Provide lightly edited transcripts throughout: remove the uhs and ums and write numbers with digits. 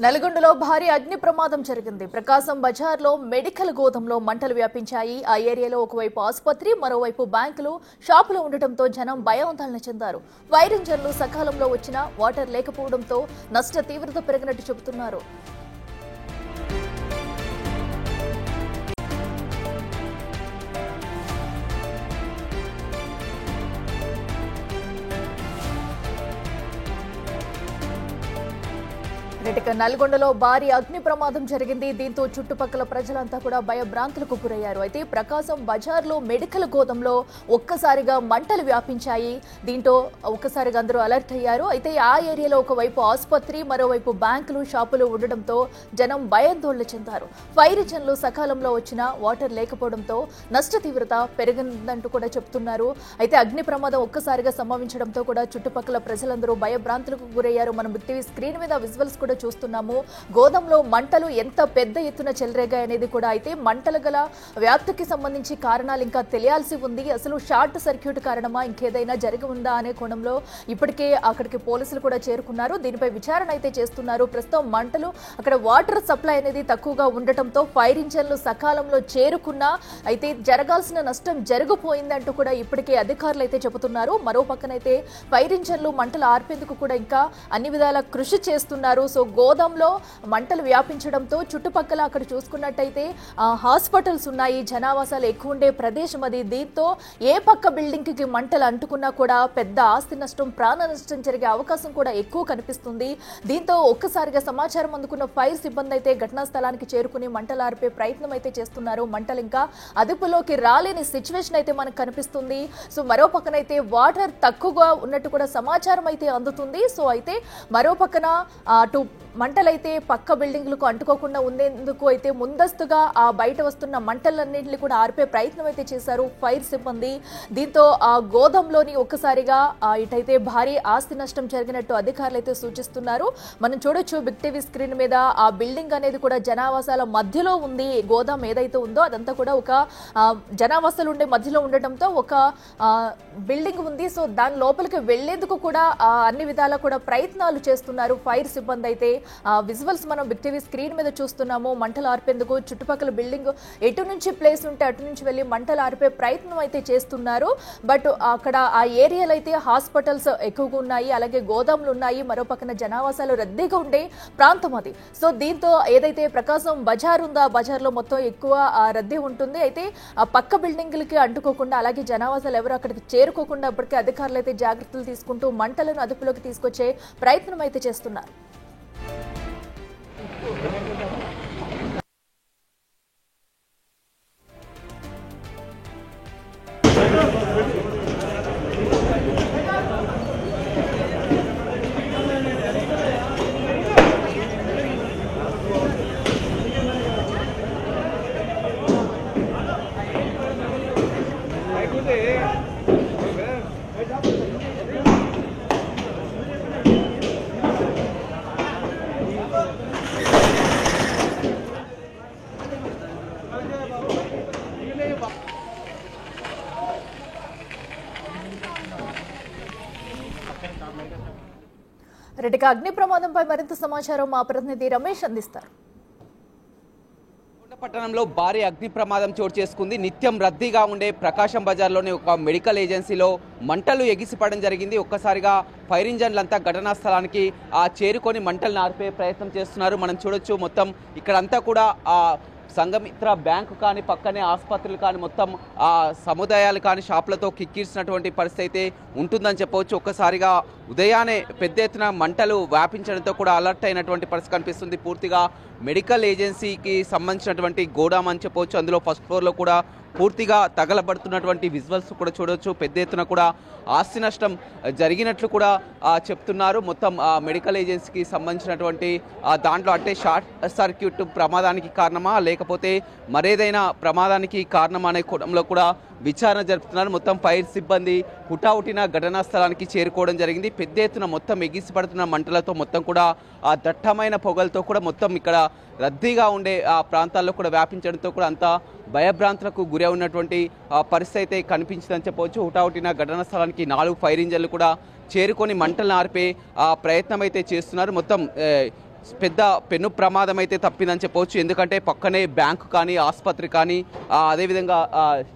నల్గొండలో భారీ అగ్ని ప్రమాదం జరిగింది. ప్రకాశం బజార్లో మెడికల్ గోదాంలో మంటలు వ్యాపించాయి. ఆ ఏరియాలో ఒకవైపు ఆసుపత్రి, మరోవైపు బ్యాంకులు, షాపులు ఉండటంతో జనం భయాందోళన చెందారు. ఫైర్ ఇంజన్లు సకాలంలో వచ్చినా వాటర్ లేకపోవడంతో నష్ట తీవ్రత పెరిగినట్టు చెబుతున్నారు. నల్గొండలో భారీ అగ్ని ప్రమాదం జరిగింది. దీంతో చుట్టుపక్కల ప్రజలంతా కూడా భయభ్రాంతులకు గురయ్యారు. అయితే ప్రకాశం బజార్లో మెడికల్ గోదాంలో ఒక్కసారిగా మంటలు వ్యాపించాయి. దీంతో ఒక్కసారిగా అందరూ అలర్ట్ అయ్యారు. అయితే ఆ ఏరియాలో ఒకవైపు ఆసుపత్రి, మరోవైపు బ్యాంకులు, షాపులు ఉండడంతో జనం భయాందోళన చెందారు. ఫైర్ ఇంజన్లు సకాలంలో వచ్చినా వాటర్ లేకపోవడంతో నష్ట తీవ్రత పెరిగిందంటూ కూడా చెప్తున్నారు. అయితే అగ్ని ప్రమాదం ఒక్కసారిగా సంభవించడంతో కూడా చుట్టుపక్కల ప్రజలందరూ భయభ్రాంతులకు గురయ్యారు. మనం బిగ్ టీవీ స్క్రీన్ మీద విజువల్స్ కూడా చూస్తున్నాము. గోదాంలో మంటలు ఎంత పెద్ద ఎత్తున చెలరేగాయి అనేది కూడా. అయితే మంటల గల వ్యాప్తికి సంబంధించి కారణాలు ఇంకా తెలియాల్సి ఉంది. అసలు షార్ట్ సర్క్యూట్ కారణమా, ఇంకేదైనా జరిగి ఉందా అనే కోణంలో ఇప్పటికే అక్కడికి పోలీసులు కూడా చేరుకున్నారు. దీనిపై విచారణ అయితే చేస్తున్నారు. ప్రస్తుతం మంటలు అక్కడ వాటర్ సప్లై అనేది తక్కువగా ఉండటంతో ఫైర్ ఇంజన్లు సకాలంలో చేరుకున్నా అయితే జరగాల్సిన నష్టం జరిగిపోయిందంటూ కూడా ఇప్పటికే అధికారులు అయితే చెబుతున్నారు. మరో పక్కనైతే ఫైర్ ఇంజన్లు మంటలు ఆర్పేందుకు కూడా ఇంకా అన్ని విధాల కృషి చేస్తున్నారు. సో గోదాంలో మంటలు వ్యాపించడంతో చుట్టుపక్కల అక్కడ చూసుకున్నట్టయితే హాస్పిటల్స్ ఉన్నాయి, జనావాసాలు ఎక్కువ ఉండే ప్రదేశం అది. దీంతో ఏ పక్క బిల్డింగ్ కి మంటలు అంటుకున్నా కూడా పెద్ద ఆస్తి నష్టం, ప్రాణ నష్టం జరిగే అవకాశం కూడా ఎక్కువ కనిపిస్తుంది. దీంతో ఒక్కసారిగా సమాచారం అందుకున్న ఫైర్ సిబ్బంది అయితే ఘటనా స్థలానికి చేరుకుని మంటలు ఆర్పే ప్రయత్నం అయితే చేస్తున్నారు. మంటలు ఇంకా అదుపులోకి రాలేని సిచ్యువేషన్ అయితే మనకు కనిపిస్తుంది. సో మరో పక్కనైతే వాటర్ తక్కువగా ఉన్నట్టు కూడా సమాచారం అయితే అందుతుంది. సో అయితే మరో పక్కన అటు మంటలైతే పక్క బిల్డింగ్లకు అంటుకోకుండా ఉండేందుకు అయితే ముందస్తుగా ఆ బయట వస్తున్న మంటలన్నింటినీ కూడా ఆర్పే ప్రయత్నం అయితే చేశారు ఫైర్ సిబ్బంది. దీంతో ఆ గోదాంలోని ఒక్కసారిగా ఇటైతే భారీ ఆస్తి నష్టం జరిగినట్టు అధికారులు అయితే సూచిస్తున్నారు. మనం చూడొచ్చు బిగ్ టీవీ స్క్రీన్ మీద ఆ బిల్డింగ్ అనేది కూడా జనావాసాల మధ్యలో ఉంది. గోదాం ఏదైతే ఉందో అదంతా కూడా ఒక జనావాసాలు ఉండే మధ్యలో ఉండటంతో ఒక బిల్డింగ్ ఉంది. సో దాని లోపలికి వెళ్లేందుకు కూడా అన్ని విధాలా కూడా ప్రయత్నాలు చేస్తున్నారు ఫైర్ సిబ్బంది అయితే. విజువల్స్ మనం బిగ్ టీవీ స్క్రీన్ మీద చూస్తున్నాము. మంటలు ఆర్పేందుకు చుట్టుపక్కల బిల్డింగ్ ఎటు నుంచి ప్లేస్ ఉంటే అటు నుంచి వెళ్లి మంటలు ఆర్పే ప్రయత్నం అయితే చేస్తున్నారు. బట్ అక్కడ ఆ ఏరియాలో అయితే హాస్పిటల్స్ ఎక్కువగా ఉన్నాయి, అలాగే గోదాములు ఉన్నాయి, మరో పక్కన జనావాసాలు రద్దీగా ఉండే ప్రాంతం అది. సో దీంతో ఏదైతే ప్రకాశం బజార్ ఉందో ఆ బజార్లో మొత్తం ఎక్కువ రద్దీ ఉంటుంది. అయితే ఆ పక్క బిల్డింగ్లకి అంటుకోకుండా, అలాగే జనావాసాలు ఎవరు అక్కడికి చేరుకోకుండా ఇప్పటికే అధికారులు అయితే జాగ్రత్తలు తీసుకుంటూ మంటలను అదుపులోకి తీసుకొచ్చే ప్రయత్నం అయితే చేస్తున్నారు. రెడ్డిగా అగ్ని ప్రమాదంపై మరింత సమాచారం మా ప్రతినిధి రమేష్ అందిస్తారు. పట్టణంలో భారీ అగ్ని ప్రమాదం చోటు చేసుకుంది. నిత్యం రద్దీగా ఉండే ప్రకాశం బజార్లోని ఒక మెడికల్ ఏజెన్సీలో మంటలు ఎగిసిపడడం జరిగింది. ఒక్కసారిగా ఫైర్ ఇంజన్లంతా ఘటనా స్థలానికి చేరుకొని మంటలను ఆర్పే ప్రయత్నం చేస్తున్నారు. మనం చూడొచ్చు మొత్తం ఇక్కడంతా కూడా సంఘమిత్ర బ్యాంకు కానీ, పక్కనే ఆసుపత్రులు కానీ, మొత్తం సముదాయాలు కానీ షాపులతో కిక్కిరిసినటువంటి పరిస్థితి అయితే ఉంటుందని చెప్పవచ్చు. ఒక్కసారిగా ఉదయాన్నే పెద్ద ఎత్తున మంటలు వ్యాపించడంతో కూడా అలర్ట్ అయినటువంటి పరిస్థితి కనిపిస్తుంది. పూర్తిగా మెడికల్ ఏజెన్సీకి సంబంధించినటువంటి గోడాం అని చెప్పవచ్చు. అందులో ఫస్ట్ ఫ్లోర్లో కూడా పూర్తిగా తగలబడుతున్నటువంటి విజువల్స్ కూడా చూడవచ్చు. పెద్ద ఎత్తున కూడా ఆస్తి నష్టం జరిగినట్లు కూడా చెప్తున్నారు. మొత్తం మెడికల్ ఏజెన్సీకి సంబంధించినటువంటి దాంట్లో అంటే షార్ట్ సర్క్యూట్ ప్రమాదానికి కారణమా, లేకపోతే మరేదైనా ప్రమాదానికి కారణమా అనే కోణంలో కూడా విచారణ జరుపుతున్నారు. మొత్తం ఫైర్ సిబ్బంది హుటాహుటిన ఘటనా స్థలానికి చేరుకోవడం జరిగింది. పెద్ద ఎత్తున మొత్తం ఎగిసిపడుతున్న మంటలతో మొత్తం కూడా దట్టమైన పొగలతో కూడా మొత్తం ఇక్కడ రద్దీగా ఉండే ప్రాంతాల్లో కూడా వ్యాపించడంతో కూడా అంతా భయభ్రాంతులకు గురి ఉన్నటువంటి పరిస్థితి అయితే కనిపించిందని చెప్పవచ్చు. హుటాహుటిన ఘటనా స్థలానికి 4 ఫైర్ ఇంజన్లు కూడా చేరుకొని మంటలను ఆర్పే ప్రయత్నం అయితే చేస్తున్నారు. మొత్తం పెద్ద పెను ప్రమాదం అయితే తప్పిందని చెప్పవచ్చు. ఎందుకంటే పక్కనే బ్యాంకు కానీ ఆసుపత్రి కానీ అదేవిధంగా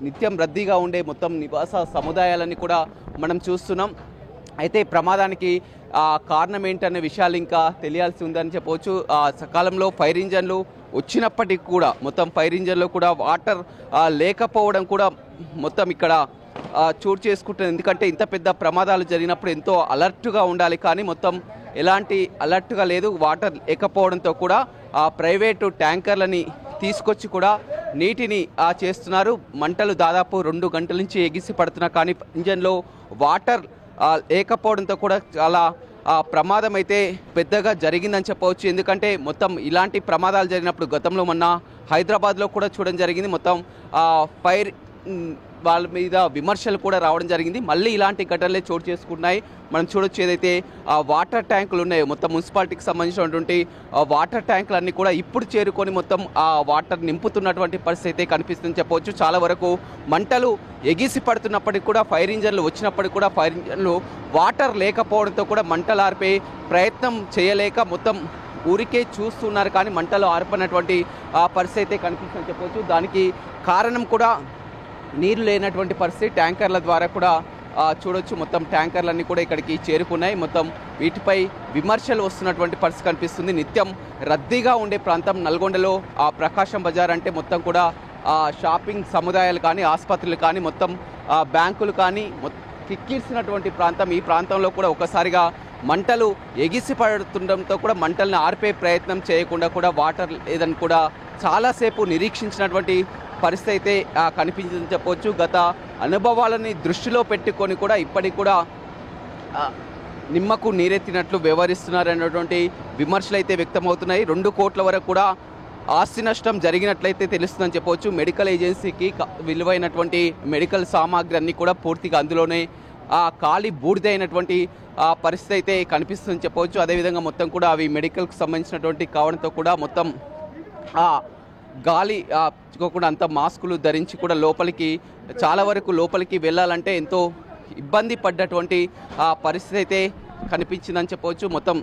నిత్యం రద్దీగా ఉండే మొత్తం నివాస సముదాయాలన్నీ కూడా మనం చూస్తున్నాం. అయితే ప్రమాదానికి కారణం ఏంటనే విషయాలు ఇంకా తెలియాల్సి ఉందని చెప్పవచ్చు. సకాలంలో ఫైర్ ఇంజన్లు వచ్చినప్పటికీ కూడా మొత్తం ఫైర్ ఇంజన్లో కూడా వాటర్ లేకపోవడం కూడా మొత్తం ఇక్కడ చోటు చేసుకుంటుంది. ఎందుకంటే ఇంత పెద్ద ప్రమాదాలు జరిగినప్పుడు ఎంతో అలర్ట్గా ఉండాలి, కానీ మొత్తం ఎలాంటి అలర్ట్గా లేదు. వాటర్ లేకపోవడంతో కూడా ప్రైవేటు ట్యాంకర్లని తీసుకొచ్చి కూడా నీటిని చేస్తున్నారు. మంటలు దాదాపు 2 గంటల నుంచి ఎగిసి పడుతున్నా కానీ ఇంజన్లో వాటర్ లేకపోవడంతో కూడా చాలా ప్రమాదం అయితే పెద్దగా జరిగిందని చెప్పవచ్చు. ఎందుకంటే మొత్తం ఇలాంటి ప్రమాదాలు జరిగినప్పుడు గతంలో మొన్న హైదరాబాద్లో కూడా చూడడం జరిగింది. మొత్తం ఫైర్ వాళ్ళ మీద విమర్శలు కూడా రావడం జరిగింది. మళ్ళీ ఇలాంటి ఘటనలే చోటు చేసుకుంటున్నాయి. మనం చూడొచ్చు ఏదైతే వాటర్ ట్యాంకులు ఉన్నాయో మొత్తం మున్సిపాలిటీకి సంబంధించినటువంటి వాటర్ ట్యాంకులన్నీ కూడా ఇప్పుడు చేరుకొని మొత్తం ఆ వాటర్ నింపుతున్నటువంటి పరిస్థితి అయితే కనిపిస్తుందని చెప్పవచ్చు. చాలా వరకు మంటలు ఎగిసి పడుతున్నప్పటికీ కూడా ఫైర్ ఇంజన్లు వచ్చినప్పటికీ కూడా ఫైర్ ఇంజన్లు వాటర్ లేకపోవడంతో కూడా మంటలు ఆర్పే ప్రయత్నం చేయలేక మొత్తం ఊరికే చూస్తున్నారు, కానీ మంటలు ఆర్పనటువంటి పరిస్థితి అయితే కనిపిస్తుందని చెప్పవచ్చు. దానికి కారణం కూడా నీరు లేనటువంటి పరిస్థితి. ట్యాంకర్ల ద్వారా కూడా చూడొచ్చు మొత్తం ట్యాంకర్లన్నీ కూడా ఇక్కడికి చేరుకున్నాయి. మొత్తం వీటిపై విమర్శలు వస్తున్నటువంటి పరిస్థితి కనిపిస్తుంది. నిత్యం రద్దీగా ఉండే ప్రాంతం నల్గొండలో ప్రకాశం బజార్ అంటే మొత్తం కూడా షాపింగ్ సముదాయాలు కానీ ఆసుపత్రులు కానీ మొత్తం బ్యాంకులు కానీ కిక్కిర్చినటువంటి ప్రాంతం. ఈ ప్రాంతంలో కూడా ఒకసారిగా మంటలు ఎగిసి పడుతుండడంతో కూడా మంటల్ని ఆర్పే ప్రయత్నం చేయకుండా కూడా వాటర్ లేదని కూడా చాలాసేపు నిరీక్షించినటువంటి పరిస్థితి అయితే కనిపించిందని చెప్పవచ్చు. గత అనుభవాలని దృష్టిలో పెట్టుకొని కూడా ఇప్పటికి కూడా నిమ్మకు నీరెత్తినట్లు వ్యవహరిస్తున్నారనేటువంటి విమర్శలు అయితే వ్యక్తమవుతున్నాయి. 2 కోట్ల వరకు కూడా ఆస్తి నష్టం జరిగినట్లయితే తెలుస్తుందని చెప్పవచ్చు. మెడికల్ ఏజెన్సీకి విలువైనటువంటి మెడికల్ సామాగ్రి అన్నీ కూడా పూర్తిగా అందులోనే ఖాళీ బూడిదైనటువంటి పరిస్థితి అయితే కనిపిస్తుందని చెప్పవచ్చు. అదేవిధంగా మొత్తం కూడా అవి మెడికల్కి సంబంధించినటువంటి కావడంతో కూడా మొత్తం గాలి కూడా అంత మాస్కులు ధరించి కూడా లోపలికి చాలా వరకు లోపలికి వెళ్ళాలంటే ఎంతో ఇబ్బంది పడ్డటువంటి పరిస్థితి అయితే కనిపించిందని చెప్పవచ్చు. మొత్తం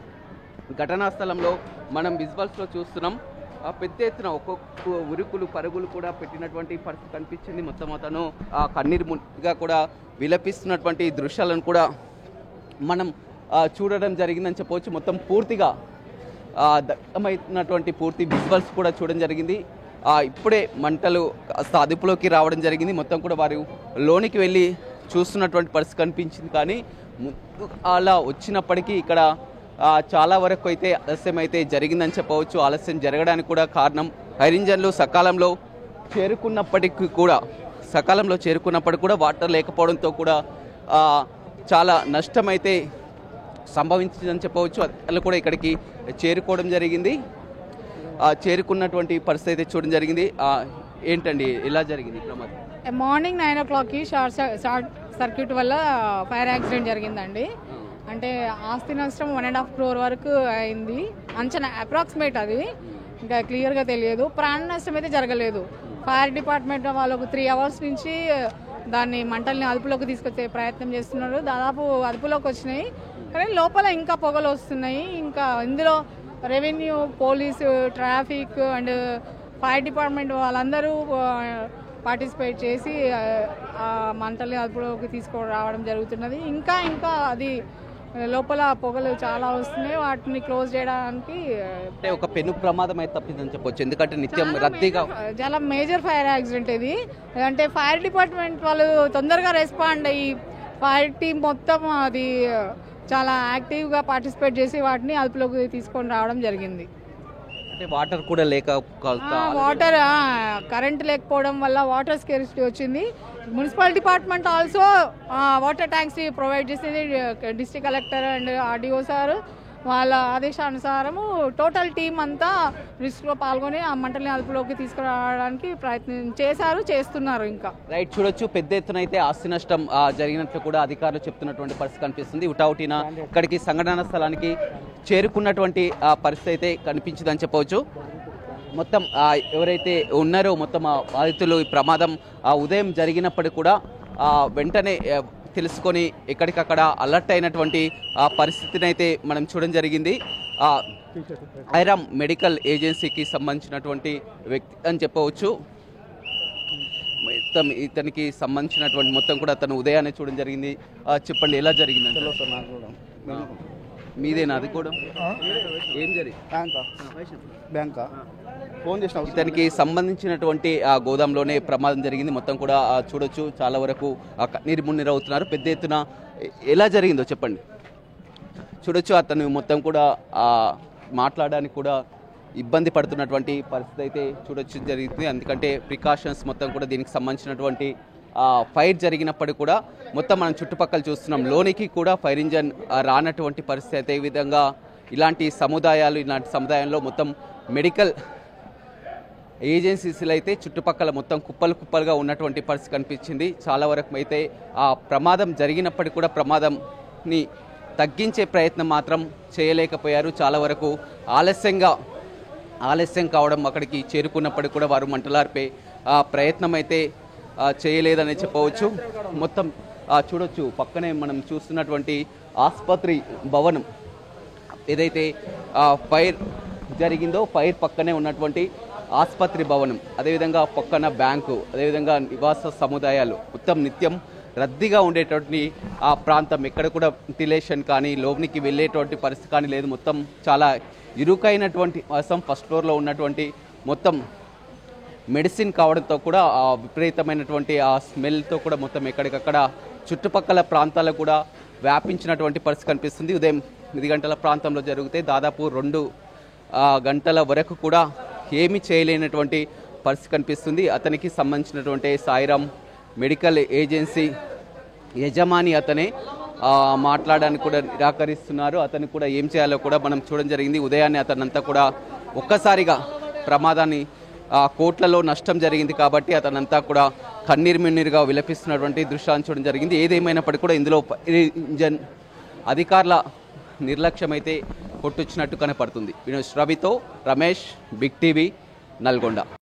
ఘటనా స్థలంలో మనం విజువల్స్లో చూస్తున్నాం. పెద్ద ఎత్తున ఒక్కొక్క ఉరుకులు పరుగులు కూడా పెట్టినటువంటి పరిస్థితి కనిపించింది. మొత్తం అతను కన్నీరు మునిగా కూడా విలపిస్తున్నటువంటి దృశ్యాలను కూడా మనం చూడడం జరిగిందని చెప్పవచ్చు. మొత్తం పూర్తిగా దగ్ధమైనటువంటి పూర్తి విజువల్స్ కూడా చూడడం జరిగింది. ఇప్పుడే మంటలు అదుపులోకి రావడం జరిగింది. మొత్తం కూడా వారు లోనికి వెళ్ళి చూస్తున్నటువంటి పరిస్థితి కనిపించింది. కానీ అలా వచ్చినప్పటికీ ఇక్కడ చాలా వరకు అయితే ఆలస్యం అయితే జరిగిందని చెప్పవచ్చు. ఆలస్యం జరగడానికి కూడా కారణం ఫైర్ ఇంజన్లు సకాలంలో చేరుకున్నప్పటికీ కూడా వాటర్ లేకపోవడంతో కూడా చాలా నష్టం అయితే సంభవించిందని చెప్పవచ్చు. అలా కూడా ఇక్కడికి చేరుకోవడం జరిగింది. చేరుకున్నటువంటి పరిస్థితి అయితే చూడడం జరిగింది. ఏంటండి ఎలా జరిగింది ప్రమాదం? మార్నింగ్ 9 o'clockకి షార్ట్ సర్క్యూట్ వల్ల ఫైర్ యాక్సిడెంట్ జరిగిందండి. అంటే ఆస్తి నష్టం 1.5 crore వరకు అయింది అంచనా, అప్రాక్సిమేట్. అది ఇంకా క్లియర్గా తెలియదు. ప్రాణ నష్టం అయితే జరగలేదు. ఫైర్ డిపార్ట్మెంట్ వాళ్ళకు 3 hours నుంచి దాన్ని మంటల్ని అదుపులోకి తీసుకొచ్చే ప్రయత్నం చేస్తున్నారు. దాదాపు అదుపులోకి వచ్చినాయి, కానీ లోపల ఇంకా పొగలు వస్తున్నాయి. ఇంకా ఇందులో revenue, police, traffic and fire department వాళ్ళందరూ పార్టిసిపేట్ చేసి మంటల్ని అదుపులోకి తీసుకురావడం జరుగుతున్నది. ఇంకా అది లోపల పొగలు చాలా వస్తున్నాయి. వాటిని క్లోజ్ చేయడానికి అంటే ఒక పెను ప్రమాదం అయితే తప్పిందని చెప్పొచ్చు. ఎందుకంటే నిత్యం రద్దీగా చాలా మేజర్ ఫైర్ యాక్సిడెంట్ ఇది. అంటే ఫైర్ డిపార్ట్మెంట్ వాళ్ళు తొందరగా రెస్పాండ్ అయ్యి ఫైర్ టీమ్ మొత్తం అది చాలా యాక్టివ్గా పార్టిసిపేట్ చేసి వాటిని అదుపులోకి తీసుకొని రావడం జరిగింది. అంటే వాటర్ కూడా వాటర్ కరెంట్ లేకపోవడం వల్ల వాటర్ స్కేర్సిటీ వచ్చింది. Municipal department also water tanks provide చేసింది. District collector and RDO sir వాళ్ళ ఆదేశానుసారము టోటల్ టీం అంతా రిస్క్లో పాల్గొని ఆ మంటల్ని అదుపులోకి తీసుకురావడానికి ప్రయత్నం చేస్తున్నారు. ఇంకా రైట్, చూడొచ్చు పెద్ద ఎత్తున అయితే ఆస్తి నష్టం జరిగినట్లు కూడా అధికారులు చెప్తున్నటువంటి పరిస్థితి కనిపిస్తుంది. ఉటావుటిన ఇక్కడికి సంఘటన స్థలానికి చేరుకున్నటువంటి పరిస్థితి అయితే కనిపించిందని చెప్పవచ్చు. మొత్తం ఎవరైతే ఉన్నారో మొత్తం బాధితులు ఈ ప్రమాదం ఉదయం జరిగినప్పటికీ కూడా వెంటనే తెలుసుకొని ఎక్కడికక్కడ అలర్ట్ అయినటువంటి పరిస్థితిని అయితే మనం చూడడం జరిగింది. ఐరామ్ మెడికల్ ఏజెన్సీకి సంబంధించినటువంటి వ్యక్తి అని చెప్పవచ్చు. మొత్తం ఇతనికి సంబంధించినటువంటి మొత్తం కూడా అతను ఉదయాన్నే చూడడం జరిగింది. చెప్పండి ఎలా జరిగింది? మీదేనా అది కూడా? ఏం జరిగింది? బ్యాంకా ఫోన్ చేసిన ఇతనికి సంబంధించినటువంటి ఆ గోదాంలోనే ప్రమాదం జరిగింది. మొత్తం కూడా చూడొచ్చు, చాలా వరకు నిర్మున్నీరు అవుతున్నారు. పెద్ద ఎత్తున ఎలా జరిగిందో చెప్పండి. చూడొచ్చు, అతను మొత్తం కూడా మాట్లాడడానికి కూడా ఇబ్బంది పడుతున్నటువంటి పరిస్థితి అయితే చూడొచ్చు జరిగింది. ఎందుకంటే ప్రికాషన్స్ మొత్తం కూడా దీనికి సంబంధించినటువంటి ఫైర్ జరిగినప్పటికీ కూడా మొత్తం మనం చుట్టుపక్కల చూస్తున్నాం, లోనికి కూడా ఫైర్ ఇంజన్ రానటువంటి పరిస్థితి అయితే. ఈ విధంగా ఇలాంటి సముదాయంలో మొత్తం మెడికల్ ఏజెన్సీస్లో అయితే చుట్టుపక్కల మొత్తం కుప్పలుగా ఉన్నటువంటి పరిస్థితి కనిపించింది. చాలా వరకు అయితే ఆ ప్రమాదం జరిగినప్పటికీ కూడా ప్రమాదంని తగ్గించే ప్రయత్నం మాత్రం చేయలేకపోయారు. చాలా వరకు ఆలస్యం కావడం, అక్కడికి చేరుకున్నప్పటికీ కూడా వారు మంటలార్పే ప్రయత్నం అయితే చేయలేదని చెప్పవచ్చు. మొత్తం చూడొచ్చు, పక్కనే మనం చూస్తున్నటువంటి ఆసుపత్రి భవనం ఏదైతే ఫైర్ జరిగిందో, ఫైర్ పక్కనే ఉన్నటువంటి ఆసుపత్రి భవనం, అదేవిధంగా పక్కన బ్యాంకు, అదేవిధంగా నివాస సముదాయాలు మొత్తం నిత్యం రద్దీగా ఉండేటువంటి ఆ ప్రాంతం. ఎక్కడ కూడా వెంటిలేషన్ కానీ లోనికి వెళ్ళేటువంటి పరిస్థితి కానీ లేదు. మొత్తం చాలా ఇరుకైనటువంటి వాసం. ఫస్ట్ ఫ్లోర్లో ఉన్నటువంటి మొత్తం మెడిసిన్ కావడంతో కూడా ఆ విపరీతమైనటువంటి ఆ స్మెల్తో కూడా మొత్తం ఎక్కడికక్కడ చుట్టుపక్కల ప్రాంతాలకు కూడా వ్యాపించినటువంటి పరిస్థితి కనిపిస్తుంది. ఉదయం 8 గంటల ప్రాంతంలో జరిగితే దాదాపు 2 గంటల వరకు కూడా ఏమీ చేయలేనటువంటి పరిస్థితి కనిపిస్తుంది. అతనికి సంబంధించినటువంటి సాయిరామ్ మెడికల్ ఏజెన్సీ యజమాని అతనే మాట్లాడడానికి కూడా నిరాకరిస్తున్నారు. అతను కూడా ఏం చేయాలో కూడా మనం చూడడం జరిగింది. ఉదయాన్నే అతనంతా కూడా ఒక్కసారిగా ప్రమాదాన్ని కోట్లలో నష్టం జరిగింది కాబట్టి అతనంతా కూడా కన్నీరుమిన్నీరుగా విలపిస్తున్నటువంటి దృశ్యాన్ని చూడడం జరిగింది. ఏదేమైనప్పటికీ కూడా ఇందులో ఇంజన్ అధికారుల నిర్లక్ష్యం అయితే కొట్టొచ్చినట్టు కనపడుతుంది. రవితో రమేష్, బిగ్ టీవీ, నల్గొండ.